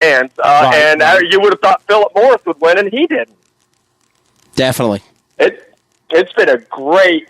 fans. And you would have thought Philip Morris would win, and he didn't. Definitely. It's been a great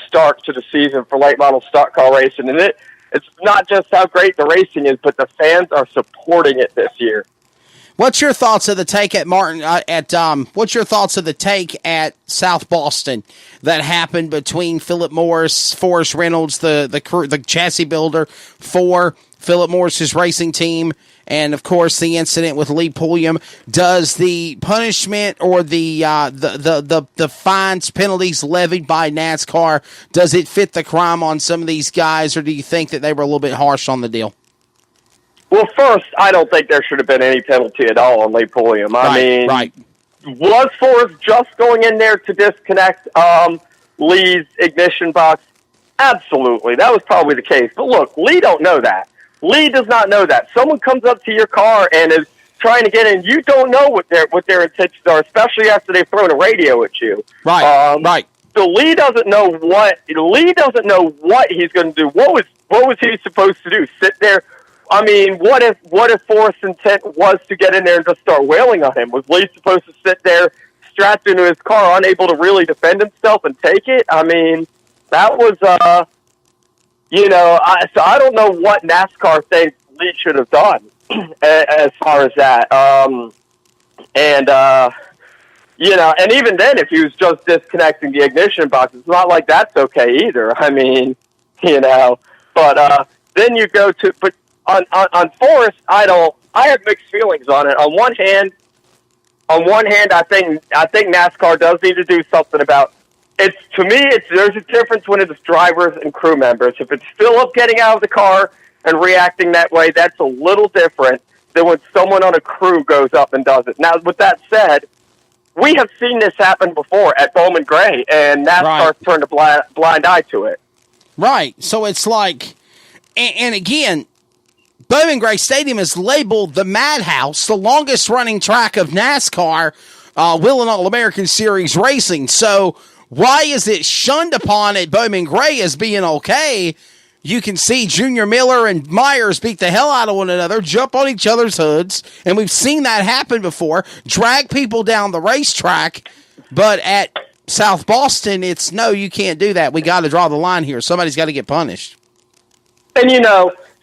start to the season for late model stock car racing, and it's not just how great the racing is, but the fans are supporting it this year. What's your thoughts of the take at what's your thoughts of the take at South Boston that happened between Philip Morris, Forrest Reynolds, the chassis builder for Philip Morris's racing team, and of course the incident with Lee Pulliam? Does the punishment or the fines, penalties levied by NASCAR, does it fit the crime on some of these guys, or do you think that they were a little bit harsh on the deal? Well, first, I don't think there should have been any penalty at all on Lee Pulliam. Was Forrest just going in there to disconnect Lee's ignition box? Absolutely. That was probably the case. But look, Lee don't know that. Lee does not know that. Someone comes up to your car and is trying to get in. You don't know what their intentions are, especially after they've thrown a radio at you. Right. So Lee doesn't know what he's going to do. What was he supposed to do? Sit there? I mean, what if Forrest's intent was to get in there and just start wailing on him? Was Lee supposed to sit there strapped into his car, unable to really defend himself and take it? I mean, that was, so I don't know what NASCAR thinks Lee should have done as far as that. And even then, if he was just disconnecting the ignition box, it's not like that's okay either. I mean, but then you go to, but on Forrest, I have mixed feelings on it. On one hand, I think NASCAR does need to do something about it. To me, there's a difference when it's drivers and crew members. If it's Philip getting out of the car and reacting that way, that's a little different than when someone on a crew goes up and does it. Now, with that said, we have seen this happen before at Bowman Gray, and NASCAR turned a blind eye to it. Right. So it's like, and again, Bowman Gray Stadium is labeled the Madhouse, the longest running track of NASCAR, Will and All-American Series racing. So why is it shunned upon at Bowman Gray as being okay? You can see Junior Miller and Myers beat the hell out of one another, jump on each other's hoods, and we've seen that happen before, drag people down the racetrack. But at South Boston, it's no, you can't do that. We got to draw the line here. Somebody's got to get punished. And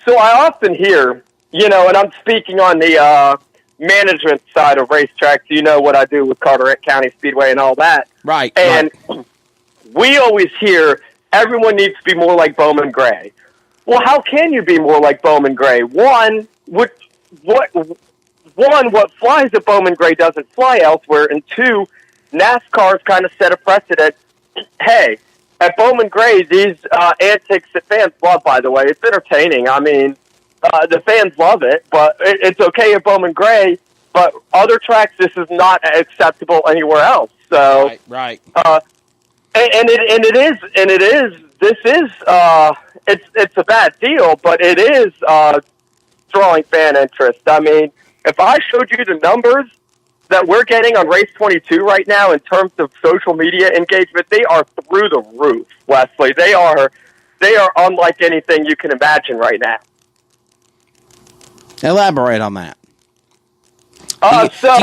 so I often hear, and I'm speaking on the management side of racetracks. You know what I do with Carteret County Speedway and all that. Right. And we always hear everyone needs to be more like Bowman Gray. Well, how can you be more like Bowman Gray? What flies at Bowman Gray doesn't fly elsewhere, and two, NASCAR's kind of set a precedent. Hey, at Bowman Gray, these antics that fans love, by the way, it's entertaining. I mean, the fans love it, but it's okay at Bowman Gray, but other tracks, this is not acceptable anywhere else. So, right. It's a bad deal, but it is drawing fan interest. I mean, if I showed you the numbers that we're getting on Race 22 right now in terms of social media engagement, they are through the roof, Wesley. They are unlike anything you can imagine right now. Elaborate on that. Do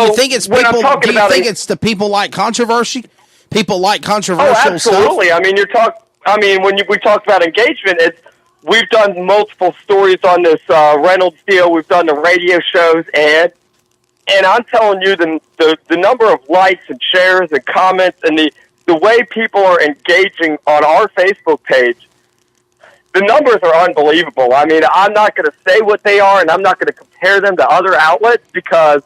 you think it's people? Do you think it's the people like controversy? People like controversial stuff? Absolutely. I mean, when we talk about engagement, we've done multiple stories on this Reynolds deal. We've done the radio shows, and I'm telling you, the number of likes and shares and comments and the way people are engaging on our Facebook page, the numbers are unbelievable. I mean, I'm not going to say what they are, and I'm not going to compare them to other outlets because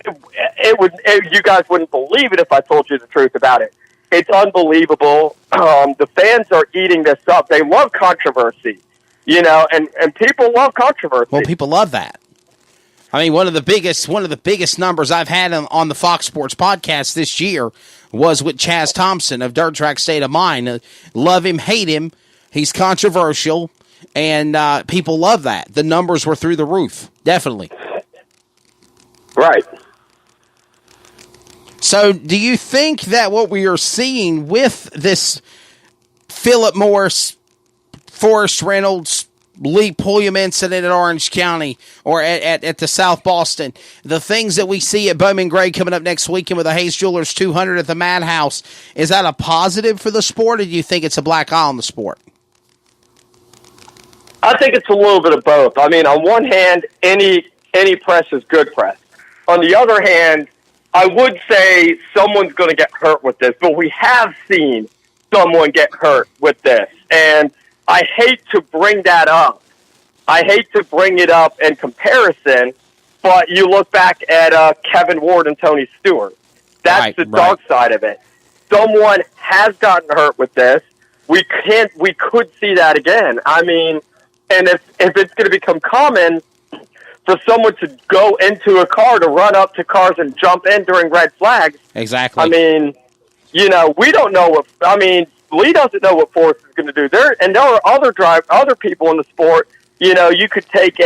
you guys wouldn't believe it if I told you the truth about it. It's unbelievable. The fans are eating this up. They love controversy, and people love controversy. Well, people love that. I mean, one of the biggest numbers I've had on the Fox Sports podcast this year was with Chaz Thompson of Dirt Track State of Mind. Love him, hate him. He's controversial, and people love that. The numbers were through the roof, definitely. Right. So do you think that what we are seeing with this Philip Morris, Forrest Reynolds, Lee Pulliam incident at Orange County or at the South Boston, the things that we see at Bowman Gray coming up next weekend with the Hayes Jewelers 200 at the Madhouse, is that a positive for the sport, or do you think it's a black eye on the sport? I think it's a little bit of both. I mean, on one hand, any press is good press. On the other hand, I would say someone's going to get hurt with this, but we have seen someone get hurt with this. And I hate to bring that up. I hate to bring it up in comparison, but you look back at Kevin Ward and Tony Stewart. That's the dark side of it. Someone has gotten hurt with this. We could see that again. I mean, and if it's going to become common for someone to go into a car, to run up to cars and jump in during red flags. Exactly. I mean, we don't know Lee doesn't know what Forrest is going to do. There are other people in the sport. You could take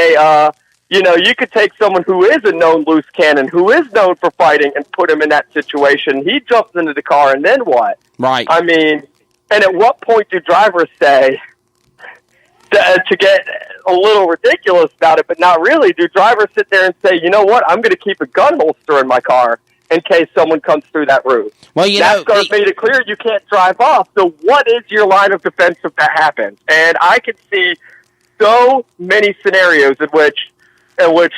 someone who is a known loose cannon, who is known for fighting, and put him in that situation. He jumps into the car, and then what? Right. I mean, and at what point do drivers say, to get a little ridiculous about it, but not really, do drivers sit there and say, you know what, I'm going to keep a gun holster in my car in case someone comes through that route? Well, NASCAR made it clear you can't drive off. So what is your line of defense if that happens? And I can see so many scenarios in which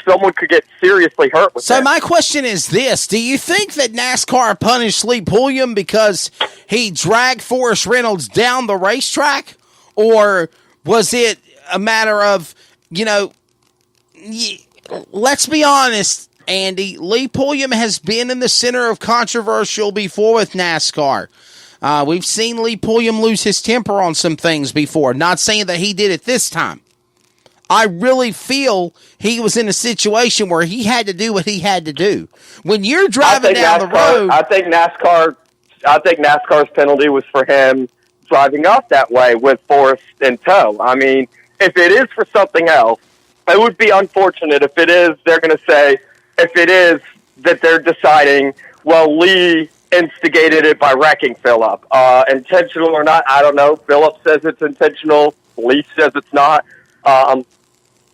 someone could get seriously hurt with that. My question is this. Do you think that NASCAR punished Lee Pulliam because he dragged Forrest Reynolds down the racetrack? Or was it a matter of, let's be honest, Andy, Lee Pulliam has been in the center of controversial before with NASCAR. We've seen Lee Pulliam lose his temper on some things before. Not saying that he did it this time. I really feel he was in a situation where he had to do what he had to do. When you're driving down the road, I think NASCAR's penalty was for him driving off that way with Forrest in tow. I mean, if it is for something else, it would be unfortunate. If it is, they're going to say, if it is that they're deciding, well, Lee instigated it by wrecking Phillip. Intentional or not, I don't know. Phillip says it's intentional. Lee says it's not.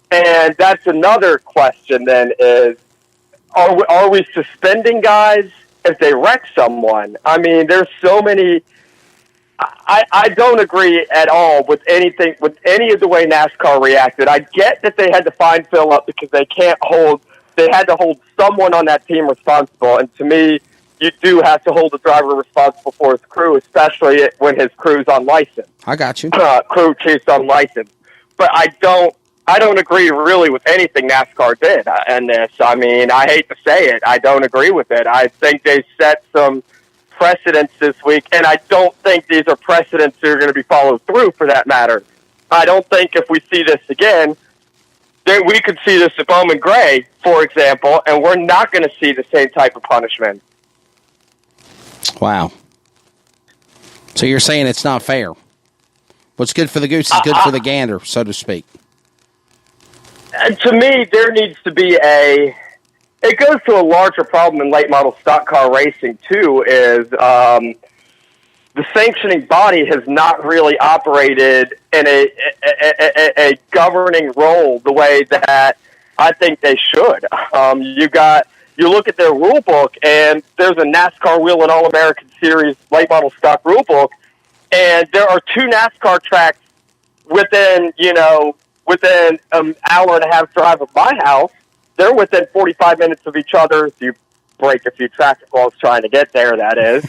And that's another question then is, are we suspending guys if they wreck someone? I mean, there's so many. I don't agree at all with any of the way NASCAR reacted. I get that they had to fine Phillip because they had to hold someone on that team responsible. And to me, you do have to hold the driver responsible for his crew, especially when his crew's unlicensed. I got you. Crew chief's unlicensed. But I don't agree really with anything NASCAR did in this. I mean, I hate to say it. I don't agree with it. I think they set some precedents this week, and I don't think these are precedents that are going to be followed through for that matter. I don't think if we see this again, then we could see this at Bowman Gray, for example, and we're not going to see the same type of punishment. Wow. So you're saying it's not fair. What's good for the goose is good for the gander, so to speak. To me, there needs to be it goes to a larger problem in late model stock car racing, too, is the sanctioning body has not really operated in a governing role the way that I think they should. You look at their rule book, and there's a NASCAR Wheel and All-American Series late model stock rule book, and there are two NASCAR tracks within an hour and a half drive of my house. They're within 45 minutes of each other. If you break a few traffic laws trying to get there, that is.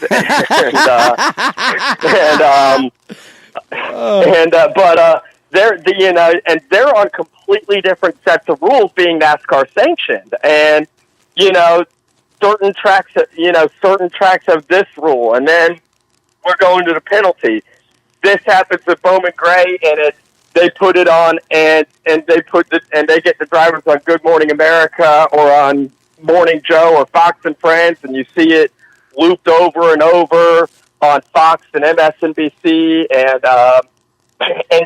They're on completely different sets of rules being NASCAR sanctioned. And, certain tracks have this rule, and then we're going to the penalty. This happens at Bowman Gray, and they put it on, and they get the drivers on Good Morning America or on Morning Joe or Fox and Friends, and you see it looped over and over on Fox and MSNBC, and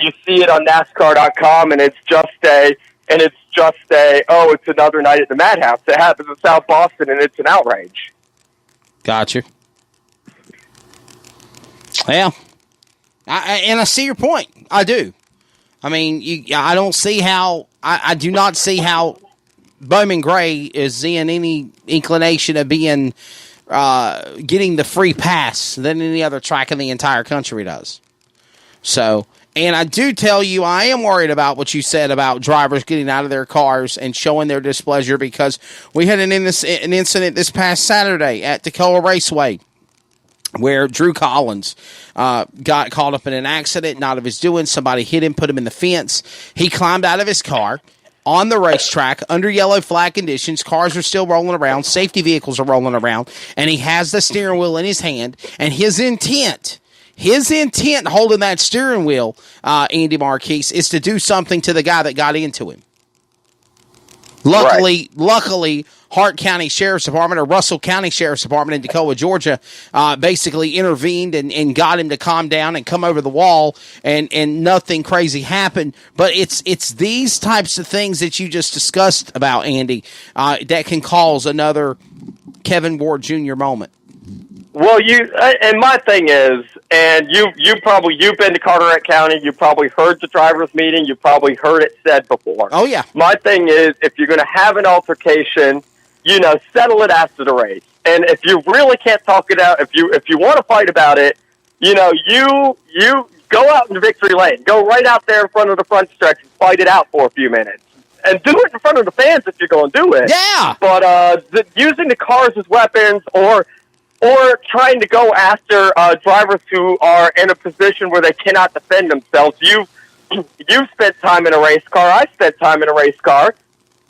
you see it on NASCAR.com, and it's another night at the Madhouse. It happens in South Boston, and it's an outrage. Gotcha. Well, I see your point. I do. I mean, I don't see how. I do not see how Bowman Gray is in any inclination of being getting the free pass than any other track in the entire country does. So, and I do tell you, I am worried about what you said about drivers getting out of their cars and showing their displeasure, because we had an incident this past Saturday at Tacoma Raceway where Drew Collins got caught up in an accident, not of his doing. Somebody hit him, put him in the fence. He climbed out of his car on the racetrack under yellow flag conditions. Cars are still rolling around. Safety vehicles are rolling around. And he has the steering wheel in his hand. And his intent holding that steering wheel, Andy Marquise, is to do something to the guy that got into him. Luckily, Hart County Sheriff's Department, or Russell County Sheriff's Department in Tacoma, Georgia, basically intervened and got him to calm down and come over the wall, and nothing crazy happened. But it's these types of things that you just discussed about, Andy, that can cause another Kevin Ward Jr. moment. Well, and my thing is, and you've been to Carteret County, you probably heard the drivers' meeting, you probably heard it said before. Oh yeah. My thing is, if you're going to have an altercation, settle it after the race. And if you really can't talk it out, if you want to fight about it, you go out in victory lane, go right out there in front of the front stretch and fight it out for a few minutes. And do it in front of the fans if you're going to do it. Yeah. But using the cars as weapons, or trying to go after drivers who are in a position where they cannot defend themselves. You've spent time in a race car. I spent time in a race car.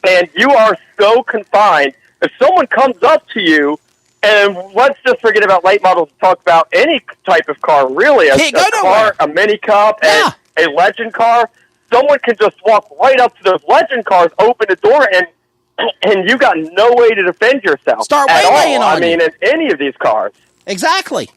And you are so confined. If someone comes up to you, and let's just forget about late models and talk about any type of car, really, a car, a mini cup, and a legend car, someone can just walk right up to those legend cars, open the door, and you got no way to defend yourself. Start at waylaying all. on you. I mean, in any of these cars. Exactly.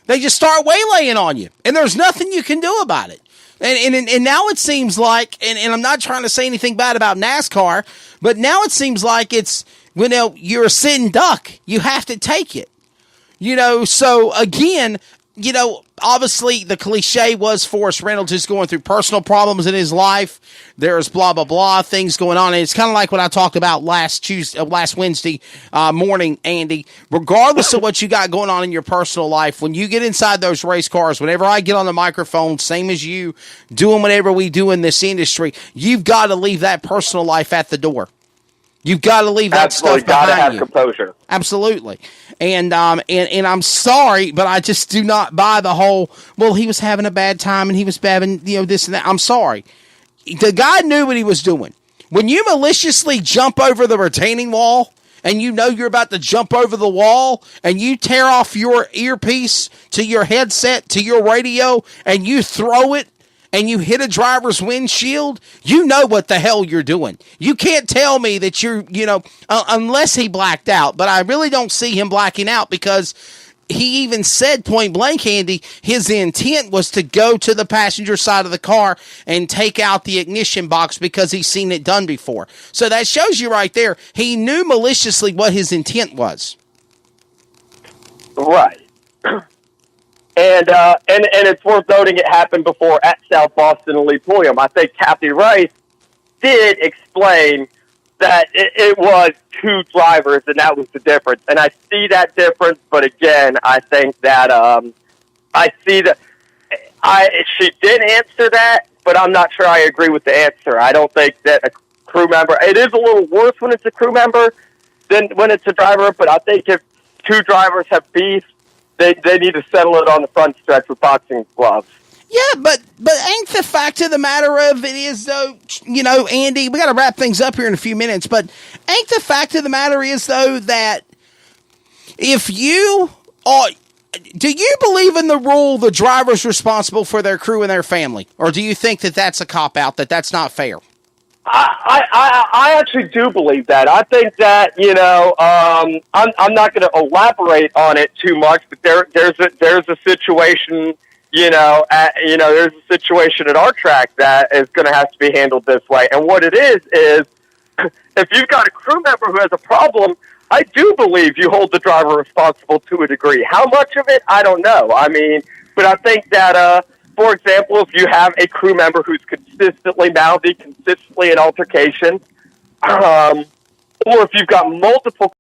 They just start waylaying on you, and there's nothing you can do about it. And now it seems like, and I'm not trying to say anything bad about NASCAR, but now it seems like it's, you're a sitting duck. You have to take it. So again, obviously the cliche was Forrest Reynolds is going through personal problems in his life. There's blah, blah, blah, things going on. And it's kind of like what I talked about last Wednesday morning, Andy. Regardless of what you got going on in your personal life, when you get inside those race cars, whenever I get on the microphone, same as you, doing whatever we do in this industry, you've got to leave that personal life at the door. You've got to leave that stuff behind you. Absolutely, got to have composure. Absolutely. And I'm sorry, but I just do not buy the whole, well, he was having a bad time and he was having, this and that. I'm sorry. The guy knew what he was doing. When you maliciously jump over the retaining wall and you're about to jump over the wall and you tear off your earpiece to your headset, to your radio, and you throw it, and you hit a driver's windshield, you know what the hell you're doing. You can't tell me that you're, unless he blacked out, but I really don't see him blacking out, because he even said point blank, Andy, his intent was to go to the passenger side of the car and take out the ignition box because he's seen it done before. So that shows you right there, he knew maliciously what his intent was. Right. And it's worth noting it happened before at South Boston and Lee Pulliam. I think Kathy Rice did explain that it was two drivers, and that was the difference. And I see that difference, but again, I think that I see that she did answer that, but I'm not sure I agree with the answer. I don't think that a crew member, it is a little worse when it's a crew member than when it's a driver, but I think if two drivers have beef, they need to settle it on the front stretch with boxing gloves. Yeah, but ain't the fact of the matter of it is, though, Andy, we got to wrap things up here in a few minutes, but ain't the fact of the matter is, though, that if you are, do you believe in the rule the driver's responsible for their crew and their family? Or do you think that that's a cop-out, that that's not fair? I actually do believe that. I think that, I'm not going to elaborate on it too much, but there's a situation, there's a situation at our track that is going to have to be handled this way. And what it is if you've got a crew member who has a problem, I do believe you hold the driver responsible to a degree. How much of it, I don't know. I mean, but I think that for example, if you have a crew member who's consistently mouthy, consistently in altercation, or if you've got multiple